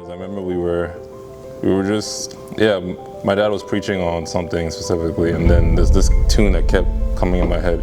I remember we were just, my dad was preaching on something specifically, and then there's this tune that kept coming in my head.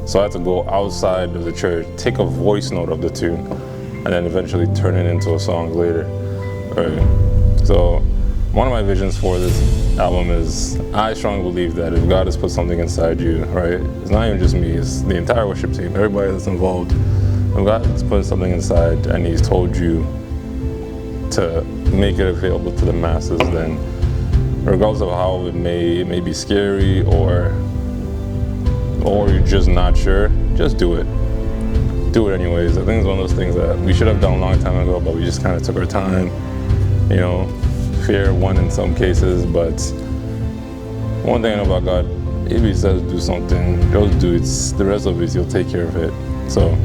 So I had to go outside of the church, take a voice note of the tune, and then eventually turn it into a song later. Right. So one of my visions for this album is, I strongly believe that if God has put something inside you, right, it's not even just me, it's the entire worship team, everybody that's involved. If God has put something inside and He's told you to make it available to the masses, then regardless of how it may be scary or you're just not sure, just do it. Do it anyways. I think it's one of those things that we should have done a long time ago, but we just kind of took our time. You know, fear won in some cases, but one thing I know about God, if He says do something, just do it. The rest of it, He'll take care of it. So.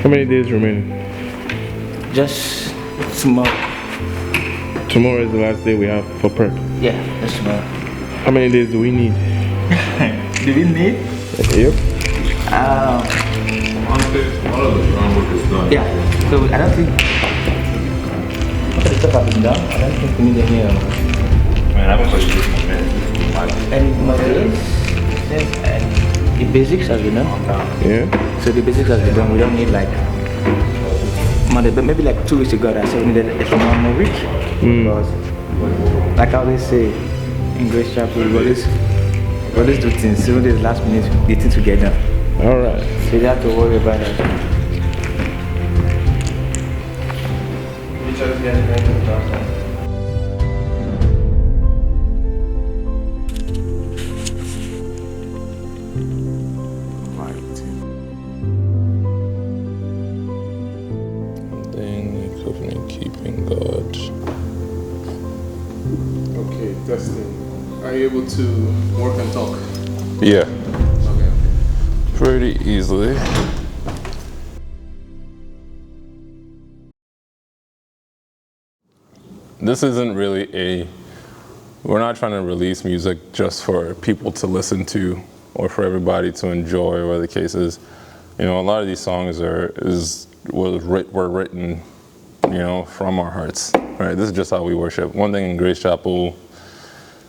How many days remaining? Just tomorrow. Tomorrow is the last day we have for prep. Yeah, just tomorrow. How many days do we need? Do we need? Yep. All of the groundwork is done. Yeah, so I don't think the stuff has been done. I don't think we need any Man, I haven't played this in a minute. and my days, the basics has been done. Yeah. So the basics has been done. We don't need like Monday, but maybe like 2 weeks ago I said we needed extra 1 more week. Because like I always say in Grace Chapel, we always do things. 7 days last minute, the things we get done. All right. So you don't have to worry about that. Keeping God. Okay, testing. Are you able to work and talk? Yeah, Okay. pretty easily. This isn't really we're not trying to release music just for people to listen to or for everybody to enjoy, or whatever the case is. You know, a lot of these songs were written, you know, from our hearts, right? This is just how we worship. One thing in Grace Chapel,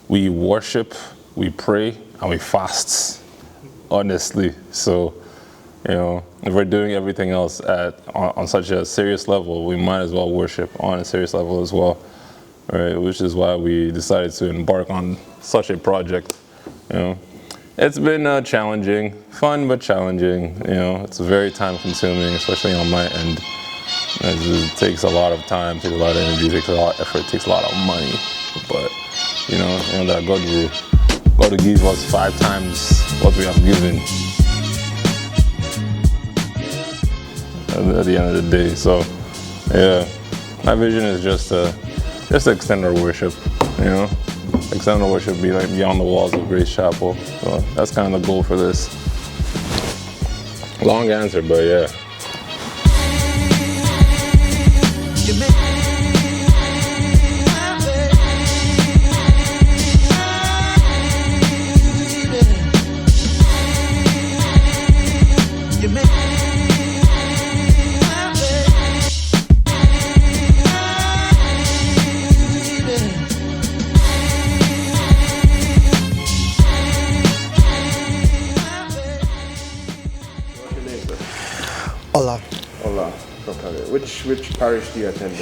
we worship, we pray, and we fast, honestly. So, you know, if we're doing everything else on such a serious level, we might as well worship on a serious level as well, right? Which is why we decided to embark on such a project, you know. It's been challenging, fun but challenging, you know. It's very time consuming, especially on my end. It takes a lot of time, takes a lot of energy, takes a lot of effort, takes a lot of money. But, you know that God will give us 5 times what we have given at the end of the day. So, yeah, my vision is just to extend our worship, you know. Extend our worship, be like beyond the walls of Grace Chapel. So that's kind of the goal for this. Long answer, but yeah. Hola. Hola. Okay. Which parish do you attend?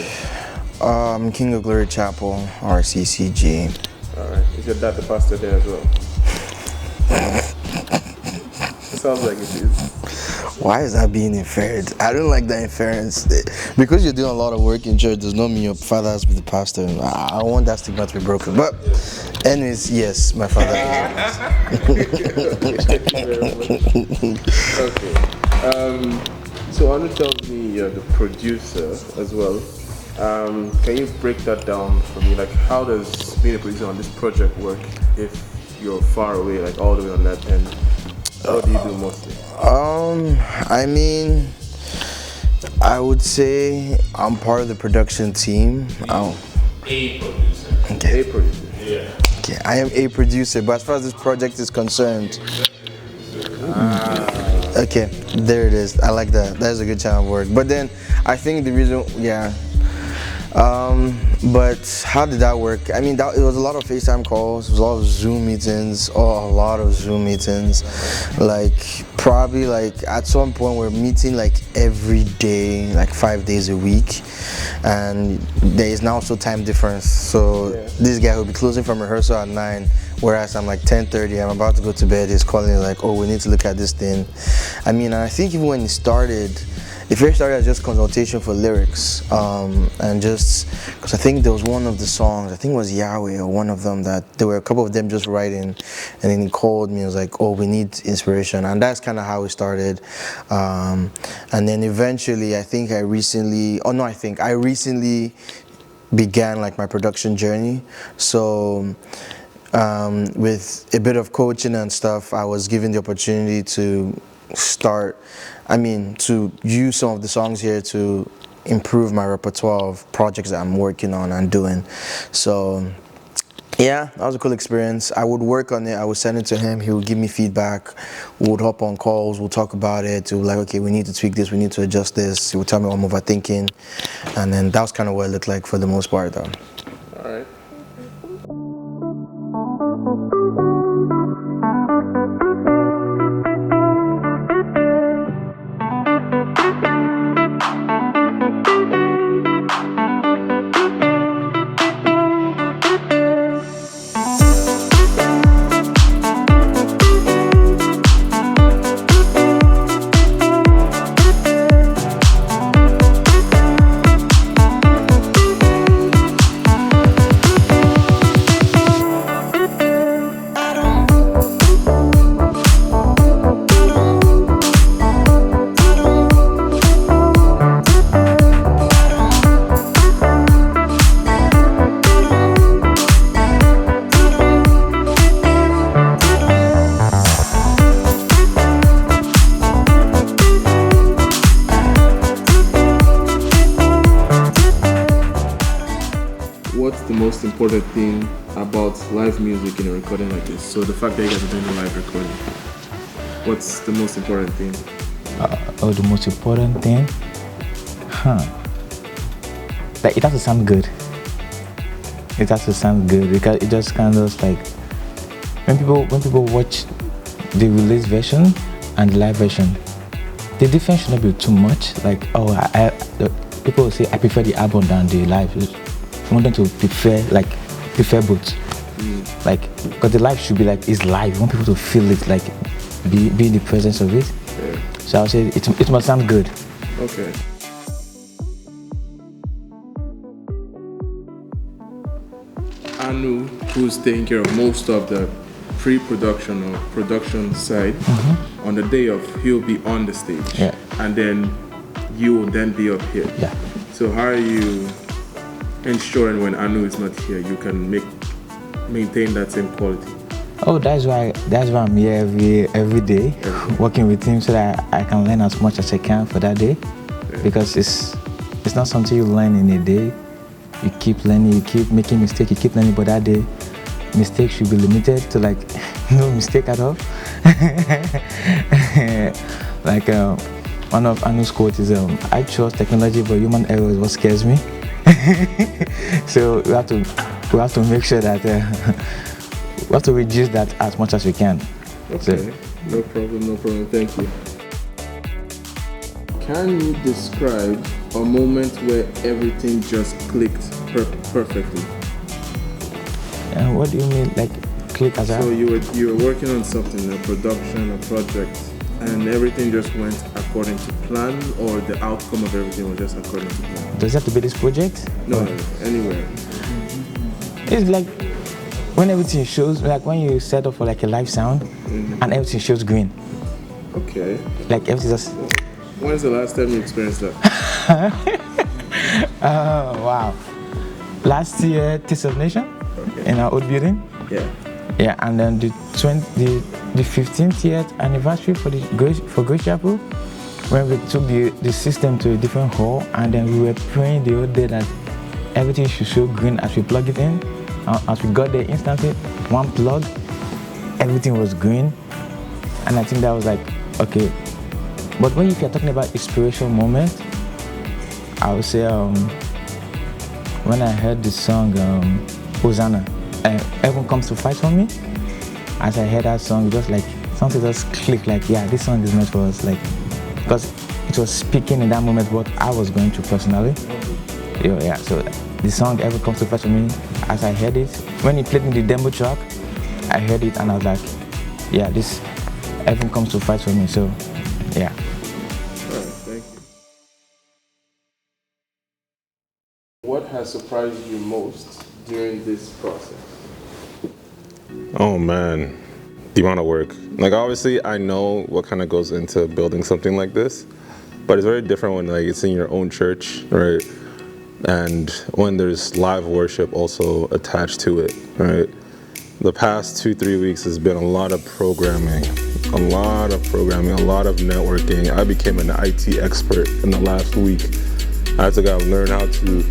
King of Glory Chapel, RCCG. Alright. Is your dad the pastor there as well? It sounds like it is. Why is that being inferred? I don't like that inference. Because you're doing a lot of work in church does not mean your father has to be the pastor. I want that stigma to be broken. But anyways, yes, my father is. Okay. So Anu tells me you're the producer as well. Can you break that down for me? Like, how does being a producer on this project work if you're far away, like all the way on that end? What do you do mostly? I mean, I would say I'm part of the production team. A producer. Okay. A producer. Yeah. Okay, I am a producer, but as far as this project is concerned, okay, there it is. I like that. That is a good time of work. But then I think the reason, yeah. But how did that work? I mean, it was a lot of FaceTime calls, it was a lot of Zoom meetings, Like, probably like at some point we're meeting like every day, like 5 days a week. And there is now also time difference. So this guy will be closing from rehearsal at 9, whereas I'm like 10:30, I'm about to go to bed, he's calling like, oh, we need to look at this thing. I mean, I think even when it first started as just consultation for lyrics, and just because I think there was one of the songs, I think it was Yahweh or one of them, that there were a couple of them just writing, and then he called me and was like, oh, we need inspiration, and that's kind of how it started. And then eventually, I recently began like my production journey. So with a bit of coaching and stuff, I was given the opportunity to to use some of the songs here to improve my repertoire of projects that I'm working on and doing. So yeah, that was a cool experience. I would work on it, I would send it to him, he would give me feedback, we would hop on calls, we'll talk about it, to like, okay, we need to tweak this, we need to adjust this. He would tell me what I'm overthinking, and then that was kind of what it looked like for the most part though. All right. What's the most important thing about live music in a recording like this? So the fact that you guys are doing a live recording, what's the most important thing? The most important thing? Like, it has to sound good. It has to sound good, because it just kind of like, when people watch the release version and the live version, the difference should not be too much. Like, people will say, I prefer the album than the live. I want them to prefer both. Like, because the live should be like, it's live. You want people to feel it, like, be in the presence of it. Yeah. So I'll say it must sound good. Okay. Anu, who's taking care of most of the pre-production or production side, on the day of, he'll be on the stage. Yeah. And then you will then be up here. Yeah. So how are you ensuring when Anu is not here, you can maintain that same quality? Oh, that's why I'm here every day, working with him, so that I can learn as much as I can for that day. Yeah. Because it's not something you learn in a day. You keep learning, you keep making mistakes, you keep learning, but that day, mistakes should be limited to like no mistake at all. Like one of Anu's quotes is, I trust technology, but human error is what scares me. So we have to make sure that we have to reduce that as much as we can. Okay, so, no problem, thank you. Can you describe a moment where everything just clicked perfectly? What do you mean, like click as So you were working on something, a production, a project, and everything just went according to plan, or the outcome of everything was just according to plan? Does it have to be this project? No, anywhere. It's like when everything shows, like when you set up for like a live sound, and everything shows green. Okay. Like everything just... When's the last time you experienced that? Wow. Last year, Taste of Nation, in our old building. Yeah. Yeah, and then the 15th year anniversary for Grace Chapel, when we took the system to a different hall, and then we were praying the whole day that everything should show green as we plug it in. As we got there instantly, one plug, everything was green. And I think that was like, okay. But if you're talking about inspirational moment, I would say when I heard the song Hosanna, Everyone Comes to Fight For Me. As I heard that song, it was like, something just clicked, like, yeah, this song is meant for us, like, because it was speaking in that moment what I was going through personally. Yeah, so the song Everyone Comes to Fight For Me, as I heard it, when he played me the demo track, I heard it and I was like, yeah, this Everyone Comes to Fight For Me, so, yeah. Thank you. What has surprised you most during this process? Oh man, the amount of work. Like obviously I know what kind of goes into building something like this, but it's very different when like it's in your own church, right? And when there's live worship also attached to it, right? The past 2-3 weeks has been a lot of programming, a lot of networking. I became an IT expert in the last week. I had to go learn how to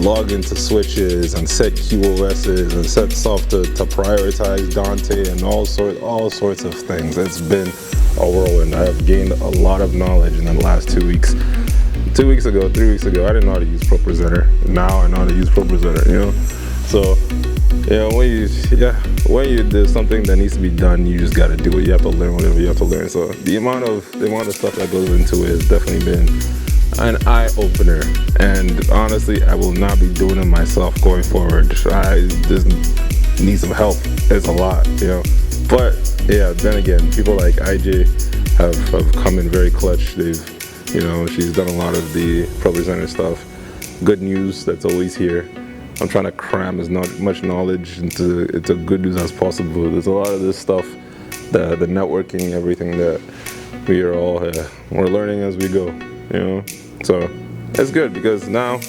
log into switches and set QoSs and set stuff to prioritize Dante and all sorts of things. It's been a whirlwind. I have gained a lot of knowledge in the last 2 weeks. 3 weeks ago, I didn't know how to use ProPresenter. Now I know how to use ProPresenter, you know? So, you know, when there's something that needs to be done, you just gotta do it. You have to learn whatever you have to learn. So the amount of stuff that goes into it has definitely been an eye-opener. And honestly, I will not be doing it myself going forward. I just need some help. It's a lot, you know? But yeah, then again, people like IJ have come in very clutch. She's done a lot of the ProPresenter stuff. Good news that's always here. I'm trying to cram as much knowledge into good news as possible. There's a lot of this stuff, the networking, everything that we're learning as we go, you know? So it's good because now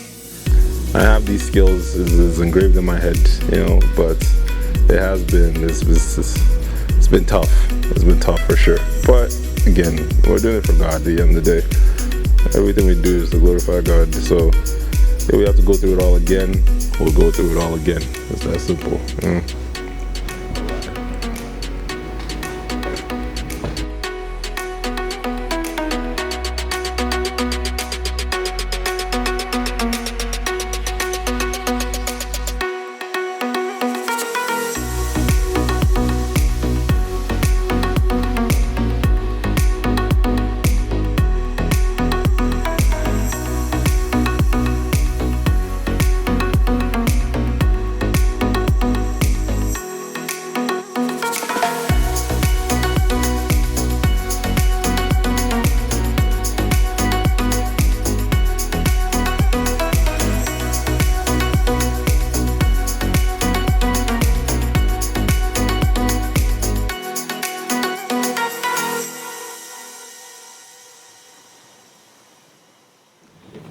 I have these skills, it's engraved in my head, you know, but it's been tough. It's been tough for sure. But again, we're doing it for God at the end of the day. Everything we do is to glorify God. So if we have to go through it all again, we'll go through it all again. It's that simple. You know?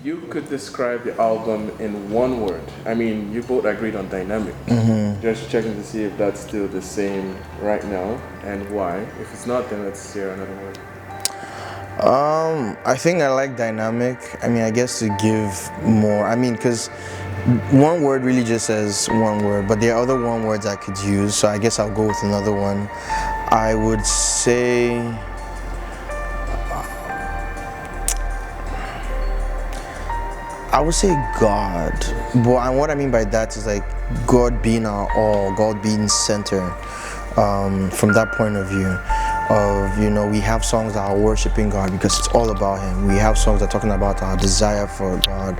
You could describe the album in one word. I mean, you both agreed on dynamic. Just checking to see if that's still the same right now and why. If it's not, then let's hear another word. I think I like dynamic. I mean, I guess to give more. I mean, because one word really just says one word, but there are other one words I could use. So I guess I'll go with another one. I would say. I would say God, but what I mean by that is like God being our all, God being center. From that point of view, we have songs that are worshiping God because it's all about Him. We have songs that are talking about our desire for God.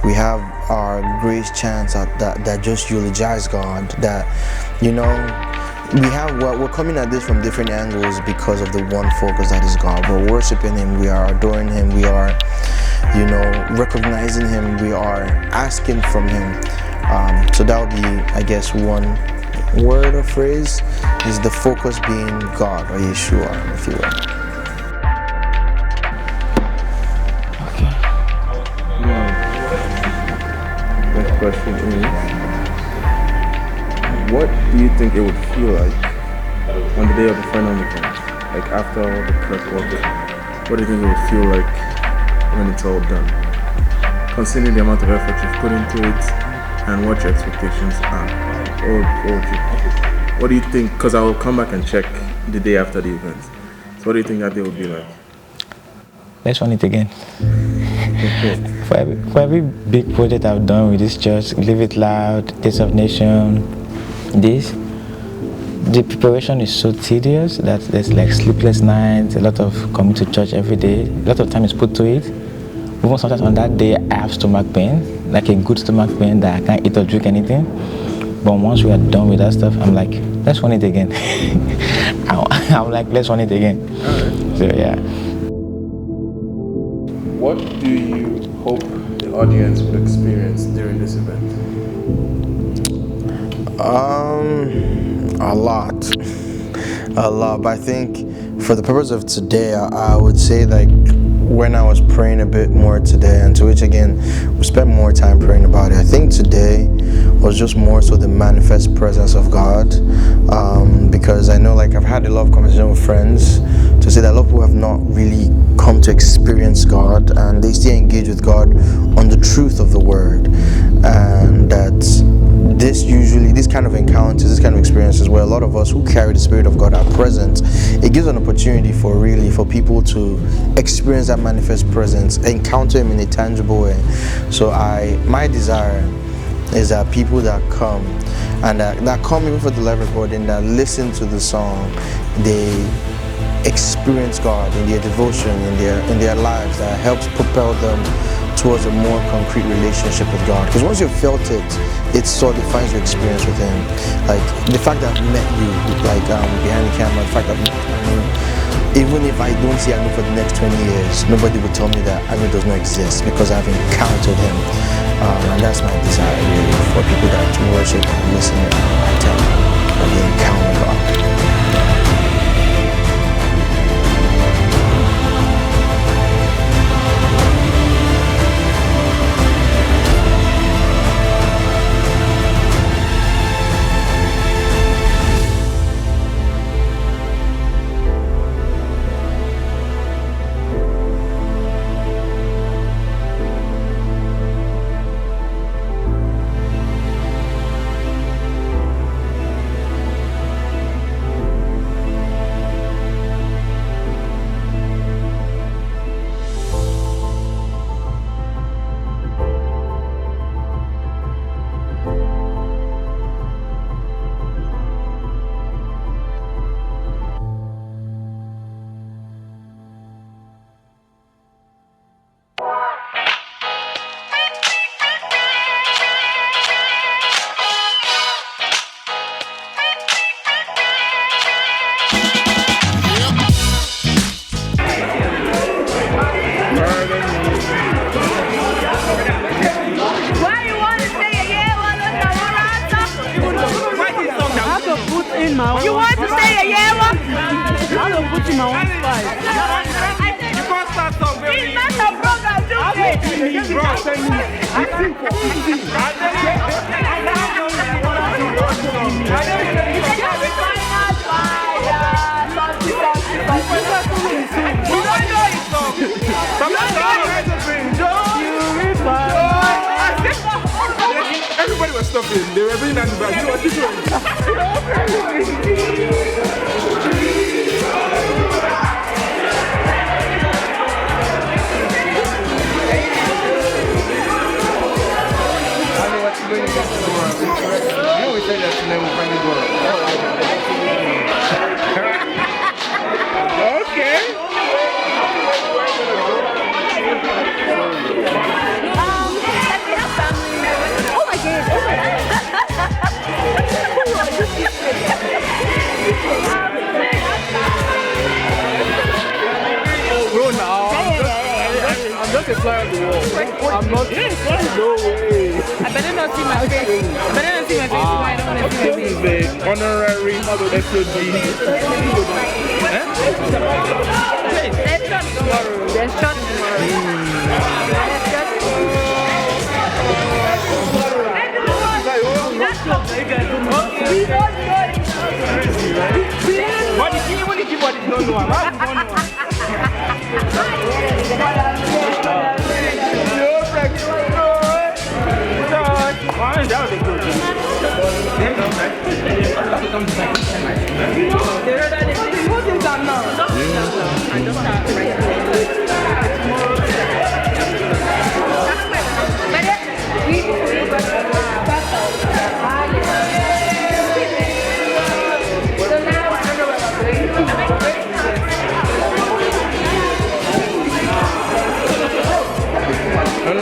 We have our grace chants that just eulogize God. That we're coming at this from different angles because of the one focus that is God. We're worshiping Him. We are adoring Him. We are recognizing Him, we are asking from Him. So that would be, I guess, one word or phrase, is the focus being God or Yeshua, if you will. Okay. Next question is, what do you think it would feel like on the day of the final mix? Like after all the prep work, what do you think it would feel like when it's all done? Considering the amount of effort you've put into it, and what your expectations are. What do you think? Because I will come back and check the day after the event. So what do you think that day will be like? Let's run it again. For every big project I've done with this church, Live It Loud, Days of Nation, the preparation is so tedious that there's like sleepless nights, a lot of coming to church every day, a lot of time is put to it. Even sometimes on that day I have stomach pain, like a good stomach pain that I can't eat or drink anything. But once we are done with that stuff, I'm like, let's run it again. I'm like, let's run it again. So yeah. What do you hope the audience will experience during this event? A lot. But I think for the purpose of today, I would say like when I was praying a bit more today, and to which again we spent more time praying about it, I think today was just more so the manifest presence of God, because I know like I've had a lot of conversation with friends to say that a lot of people have not really come to experience God, and they still engage with God on the truth of the word, and that these kind of encounters, this kind of experiences where a lot of us who carry the Spirit of God are present, it gives an opportunity for people to experience that manifest presence, encounter Him in a tangible way. So my desire is that people that come, and that come even for the live recording, that listen to the song, they experience God in their devotion, in their lives, that helps propel them towards a more concrete relationship with God. Because once you've felt it, it sort of defines your experience with Him. Like the fact that I've met you, like behind the camera, the fact that even if I don't see Anu for the next 20 years, nobody will tell me that Anu does not exist, because I've encountered him. And that's my desire really, for people that to worship and listen and tell that they encounter God. You want to say a yellow? I don't put in my own spot. You can't start something. It's not a program, do Everybody was stopping. They were bringing us back. You know what you're I'm just a fly on the wall. I'm not. No way. I better not see my face. I better not see my face. I don't want to see my face. The honorary SOG. Let's shot tomorrow. Let's shot tomorrow. What did you want to know?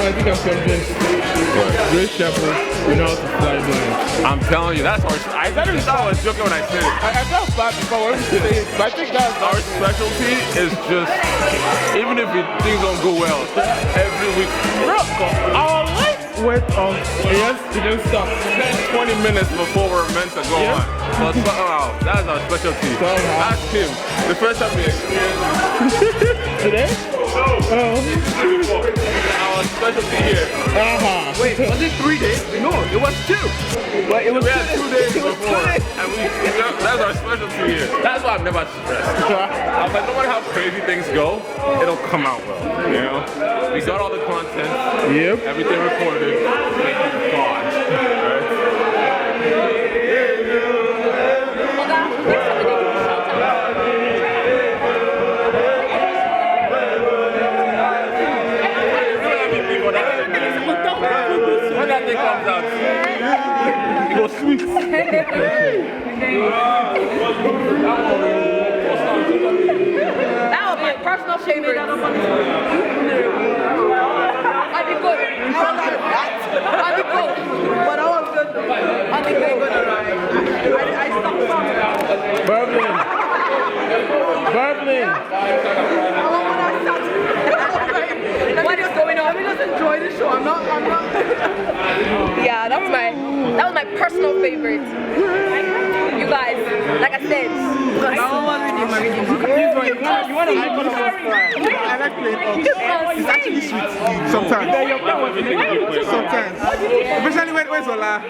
I think I'm convinced. Grace Chapel, we know how to fly blind. I'm telling you, that's our. I thought I was joking when I said it. I felt bad before when we say it, but I think that's Our specialty is just, even if things don't go well, every week. our lights went on. Yes, it didn't stop. 20 minutes before we're meant to go on. But somehow, that's our specialty. Ask him. The first time we experienced Today? Oh. our specialty here. Wait, was it 3 days? No, it was 2. Well, we had 2 days before, and that's our specialty here. That's why I'm never stressed. I was like, no matter how crazy things go, it'll come out well. You know, we got all the content, everything recorded. Thank you, God. When that thing comes out, it goes sweet. That was my personal favorite. I'd be good. I'd be good. But I was good. I'd be good. I stopped. Burbling. What is going on? Let me just enjoy the show. I'm not. Yeah, that was my personal favorite. You guys, like I said, You want to make fun of us? I like playing off. It's actually sweet. Sometimes. Especially when Ola is around.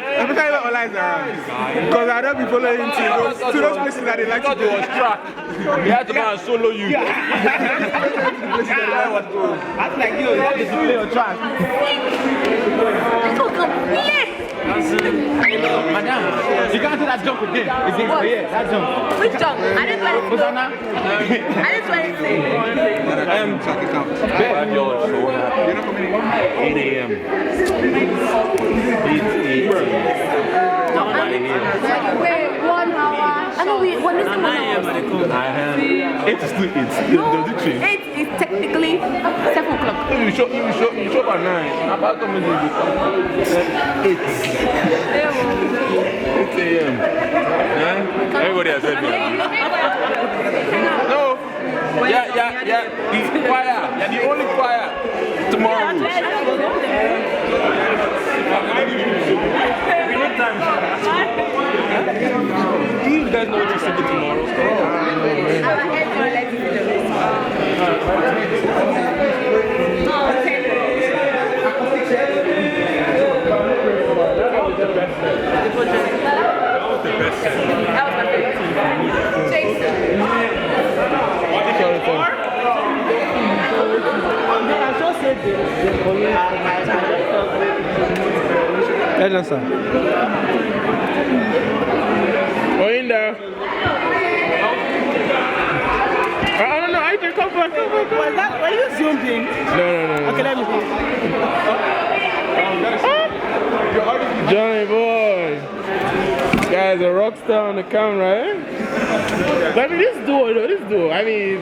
Because I don't be following to those places that they like to go. He had to go and solo you. That's like you have to play your track. Madam, you can't do that jump again. That jump. which jump? I didn't let it go. I didn't let it go. You're not coming in. 8 a.m. 8 Wait, 1 hour. I know we. What is it? 1 hour. 8 is still 8. No, 8 is technically 7 o'clock. You show up at 9. About 8 a.m. Everybody has said that. No. Yeah. The choir. Yeah, the only choir. Tomorrow. We need time. Do you guys know what you're singing tomorrow? That was my favorite. Jason. In there. I don't know. I can come back. Were you zoomed in? No. Okay, let me see. Johnny boy. This guy's a rock star on the camera, eh? But I mean, this duo. I mean,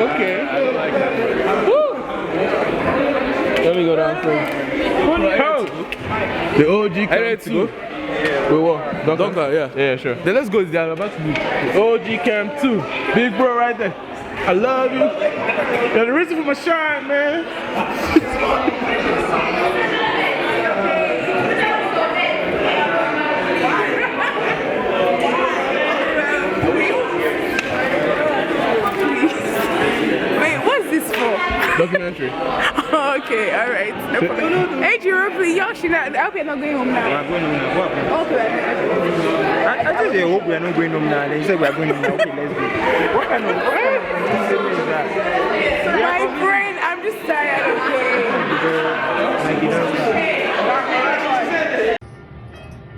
okay. Woo! Let me go downstairs. The OG Camp 2. Wait, what? Doctor, yeah. Yeah, sure. Then let's go. They're about to do OG Camp 2. Big bro right there. I love you. You're the reason for my shine, man. Wait, what's this for? Documentary. Okay, alright. No problem. Hey, Europe, y'all should not. I hope you're not going home now. We're going home now. What? Okay. I just hope we are not going home now. They said we are going home now. Okay, let's go. What kind of is that? My friend, I'm just tired, okay?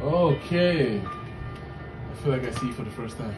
Okay. I feel like I see you for the first time.